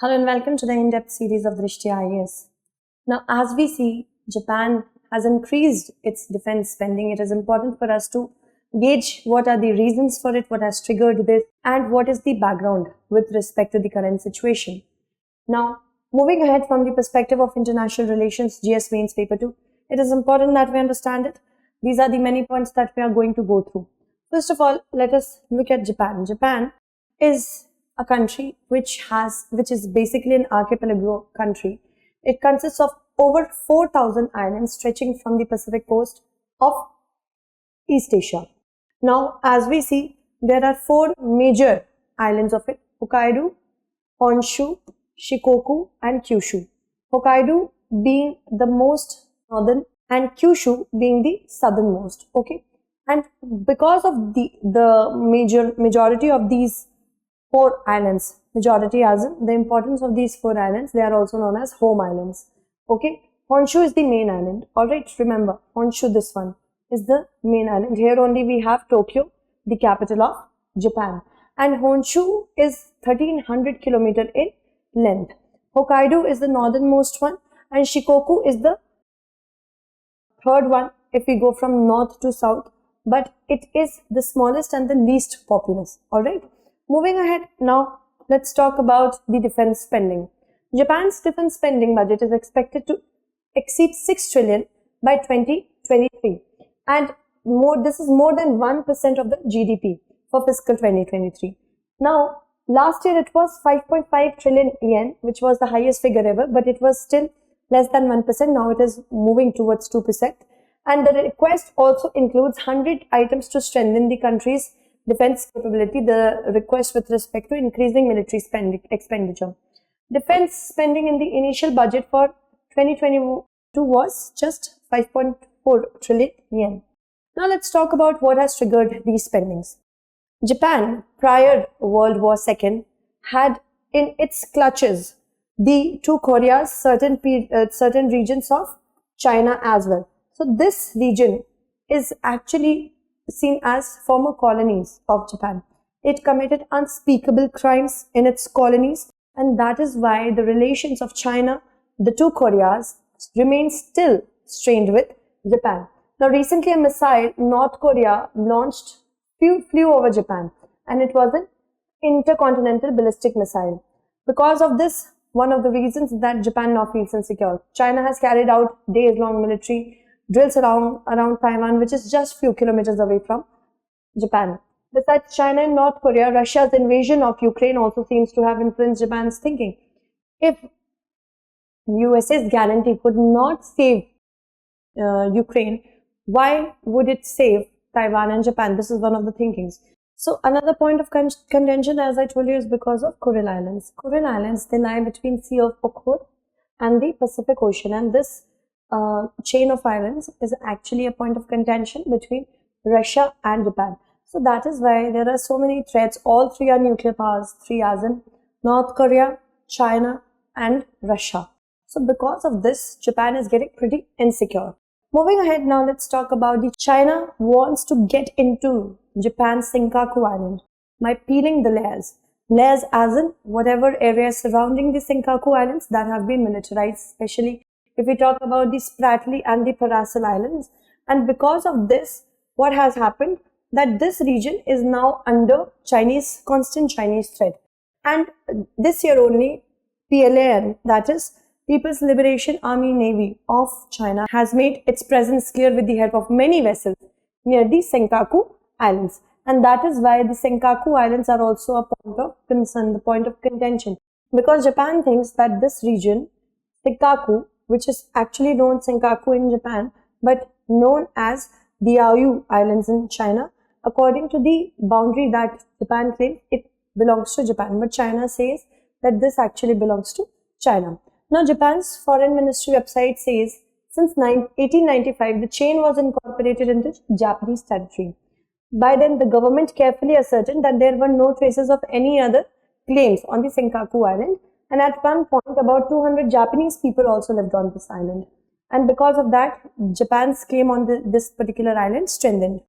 Hello and welcome to the in-depth series of Drishti IAS. Now, as we see, Japan has increased its defense spending. It is important for us to gauge what are the reasons for it, what has triggered this, and what is the background with respect to the current situation. Now, moving ahead from the perspective of international relations, GS Mains Paper 2, it is important that we understand it. These are the many points that we are going to go through. First of all, let us look at Japan. Japan is a country which is basically an archipelago country. It consists of over 4,000 islands stretching from the Pacific coast of East Asia. Now, as we see, there are four major islands of it: Hokkaido, Honshu, Shikoku, and Kyushu. Hokkaido being the most northern and Kyushu being the southernmost. Okay, and because of the majority of these four islands, majority as in the importance of these four islands, they are also known as home islands. Okay, Honshu is the main island. Alright, remember, Honshu, this one is the main island. Here only we have Tokyo, the capital of Japan. And Honshu is 1300 km in length. Hokkaido is the northernmost one, and Shikoku is the third one if we go from north to south, but it is the smallest and the least populous. Alright. Moving ahead, now let's talk about the defense spending. Japan's defense spending budget is expected to exceed 6 trillion by 2023, and this is more than 1% of the GDP for fiscal 2023. Now, last year it was 5.5 trillion yen, which was the highest figure ever, but it was still less than 1%. Now it is moving towards 2%. And the request also includes 100 items to strengthen the country's defense capability, the request with respect to increasing military expenditure. Defense spending in the initial budget for 2022 was just 5.4 trillion yen. Now let's talk about what has triggered these spendings. Japan, prior World War II, had in its clutches the two Koreas, certain regions of China as well. So this region is actually seen as former colonies of Japan. It committed unspeakable crimes in its colonies, and that is why the relations of China, the two Koreas, remain still strained with Japan. Now recently a missile North Korea launched flew over Japan, and it was an intercontinental ballistic missile. Because of this, one of the reasons that Japan now feels insecure. China has carried out days-long military drills around Taiwan, which is just few kilometers away from Japan. Besides China and North Korea, Russia's invasion of Ukraine also seems to have influenced Japan's thinking. If USA's guarantee could not save Ukraine, why would it save Taiwan and Japan? This is one of the thinkings. So another point of contention, as I told you, is because of Kuril Islands. Kuril Islands, they lie between Sea of Okhotsk and the Pacific Ocean, and this chain of islands is actually a point of contention between Russia and Japan. So that is why there are so many threats. All three are nuclear powers, three as in North Korea, China, and Russia. So because of this, Japan is getting pretty insecure. Moving ahead, now let's talk about China wants to get into Japan's Senkaku Island by peeling the layers. Layers as in whatever areas surrounding the Senkaku Islands that have been militarized, especially if we talk about the Spratly and the Paracel Islands. And because of this, what has happened, that this region is now under constant Chinese threat. And this year only, PLAN, that is People's Liberation Army Navy of China, has made its presence clear with the help of many vessels near the Senkaku Islands. And that is why the Senkaku Islands are also a point of concern, the point of contention. Because Japan thinks that this region, Senkaku, which is actually known Senkaku in Japan, but known as the Diaoyu Islands in China, according to the boundary that Japan claims, it belongs to Japan, but China says that this actually belongs to China. Now, Japan's foreign ministry website says since 1895, the chain was incorporated into Japanese territory. By then, the government carefully ascertained that there were no traces of any other claims on the Senkaku Island, and at one point, about 200 Japanese people also lived on this island. And because of that, Japan's claim on this particular island strengthened.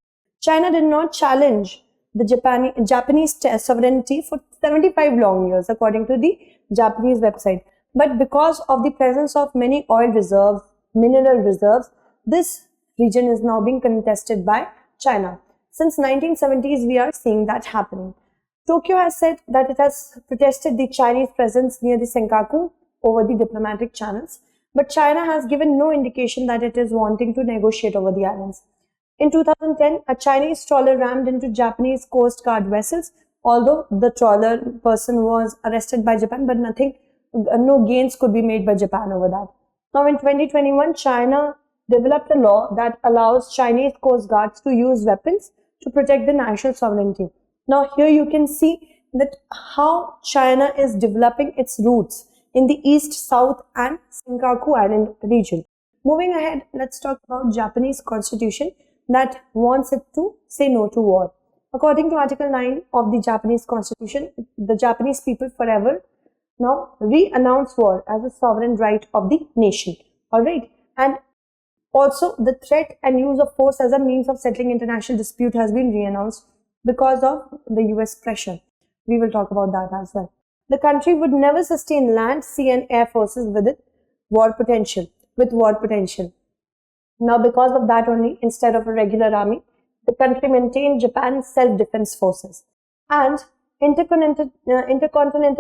China did not challenge the Japanese sovereignty for 75 long years, according to the Japanese website. But because of the presence of many oil reserves, mineral reserves, this region is now being contested by China. Since 1970s, we are seeing that happening. Tokyo has said that it has protested the Chinese presence near the Senkaku over the diplomatic channels, but China has given no indication that it is wanting to negotiate over the islands. In 2010, a Chinese trawler rammed into Japanese Coast Guard vessels, although the trawler person was arrested by Japan, but no gains could be made by Japan over that. Now in 2021, China developed a law that allows Chinese Coast Guards to use weapons to protect the national sovereignty. Now here you can see that how China is developing its roots in the East, South and Senkaku Island region. Moving ahead, let's talk about Japanese constitution that wants it to say no to war. According to Article 9 of the Japanese constitution, the Japanese people forever now re-announce war as a sovereign right of the nation. Alright, and also the threat and use of force as a means of settling international dispute has been re-announced because of the US pressure. We will talk about that as well. The country would never sustain land, sea and air forces with war potential. Now because of that only, instead of a regular army, the country maintained Japan's self-defense forces. And intercontinental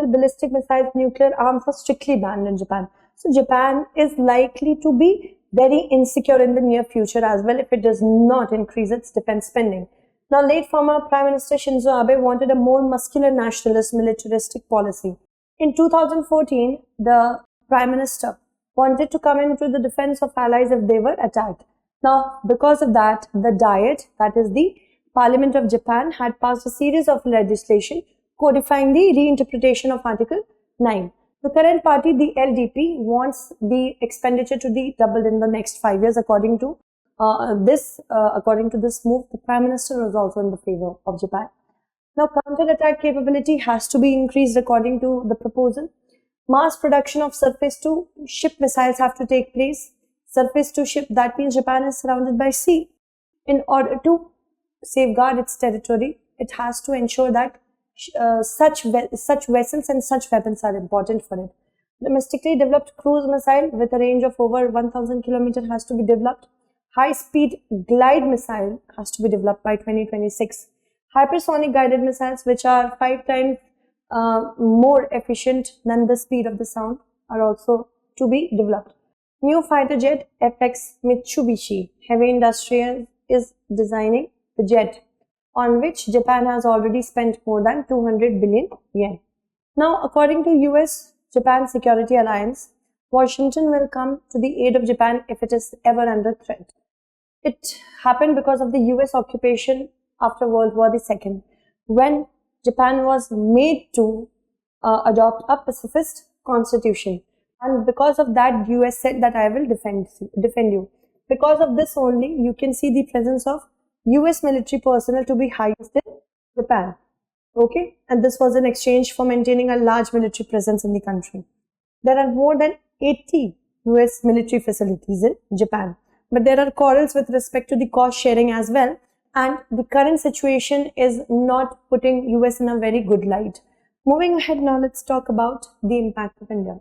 ballistic missiles, nuclear arms are strictly banned in Japan. So Japan is likely to be very insecure in the near future as well if it does not increase its defense spending. Now, late former Prime Minister Shinzo Abe wanted a more muscular nationalist militaristic policy. In 2014, the Prime Minister wanted to come into the defense of allies if they were attacked. Now, because of that, the Diet, that is the Parliament of Japan, had passed a series of legislation codifying the reinterpretation of Article 9. The current party, the LDP, wants the expenditure to be doubled in the next 5 years. According to this move, the Prime Minister was also in the favor of Japan. Now, counter-attack capability has to be increased according to the proposal. Mass production of surface-to-ship missiles have to take place. Surface-to-ship, that means Japan is surrounded by sea. In order to safeguard its territory, it has to ensure that such vessels and such weapons are important for it. Domestically developed cruise missile with a range of over 1,000 kilometers has to be developed. High-speed glide missile has to be developed by 2026. Hypersonic guided missiles, which are 5 times more efficient than the speed of the sound, are also to be developed. New fighter jet FX Mitsubishi Heavy Industries is designing the jet, on which Japan has already spent more than 200 billion yen. Now, according to US-Japan Security Alliance, Washington will come to the aid of Japan if it is ever under threat. It happened because of the US occupation after World War II, when Japan was made to adopt a pacifist constitution. And because of that, US said that I will defend you. Because of this only, you can see the presence of US military personnel to be highest in Japan. Okay, and this was in exchange for maintaining a large military presence in the country. There are more than 80 US military facilities in Japan, but there are quarrels with respect to the cost sharing as well, and the current situation is not putting US in a very good light. Moving ahead now, let's talk about the impact of India.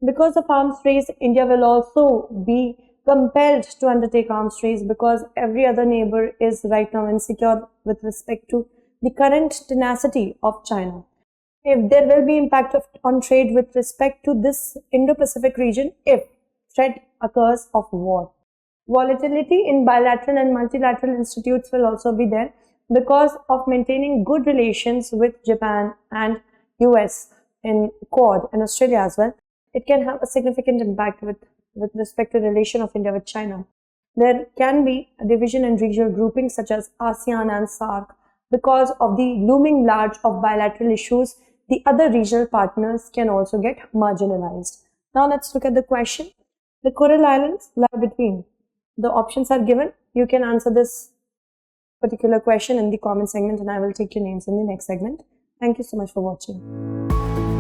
Because of arms race, India will also be compelled to undertake arms race because every other neighbor is right now insecure with respect to the current tenacity of China. If there will be impact on trade with respect to this Indo-Pacific region if threat occurs of war. Volatility in bilateral and multilateral institutes will also be there because of maintaining good relations with Japan and US in Quad and Australia as well. It can have a significant impact with respect to relation of India with China. There can be a division in regional groupings such as ASEAN and SAARC. Because of the looming large of bilateral issues, the other regional partners can also get marginalized. Now let's look at the question. The Coral Islands lie between. The options are given. You can answer this particular question in the comment segment and I will take your names in the next segment. Thank you so much for watching.